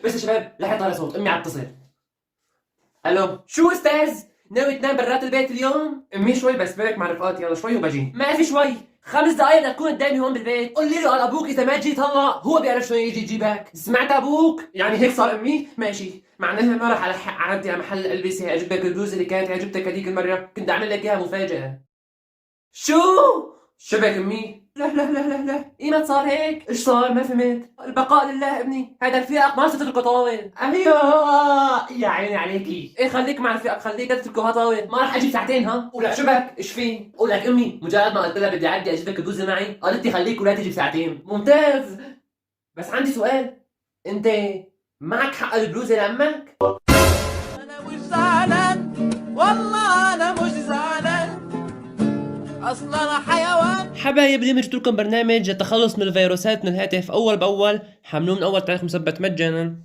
بس يا شباب لا يطلع صوت، امي عم تتصل. الو، شو استاذ؟ ناوي تنام برات البيت اليوم؟ امي شوي بس برك مع رفقاتي، يلا شوي وبجي. ما في شوي، 5 دقايق بدك تكون قدامي هون بالبيت. قول لي له قال ابوك اذا ما جيت هلا هو بيعرف شلون يجي يجيبك. سمعت ابوك؟ يعني هيك صار امي؟ ماشي، مع انها ما راح الحق عندي على محل البسه اجيب لك البلوزه اللي كانت عجبتك هذيك المره، كنت اعمل لك اياها مفاجاه. شو؟ شبك امي؟ لا لا لا لا لا، ايمت صار هيك؟ ايش صار؟ ما فهمت. البقاء لله ابني، هذا الفياق ما تتركه طاول. ايوه يا عيني عليكي. ايه خليك مع الفياق، خليك لا تتركه طاول، ما راح اجي ساعتين ها. ولك شبك؟ ايش في؟ ولك امي مجرد ما قلت لها بدي اعدي اجيب لك البوزه معي، قالت لي خليك ولا تجي بساعتين. ممتاز. بس عندي سؤال، انت معك حق البلوزه لامك؟ انا مش زعلان، والله انا مش زعلان، اصلا انا حيوان. حبايب اليوم جبت لكم برنامج للتخلص من الفيروسات من الهاتف اول باول، حملوه من اول تاريخ مثبت مجانا.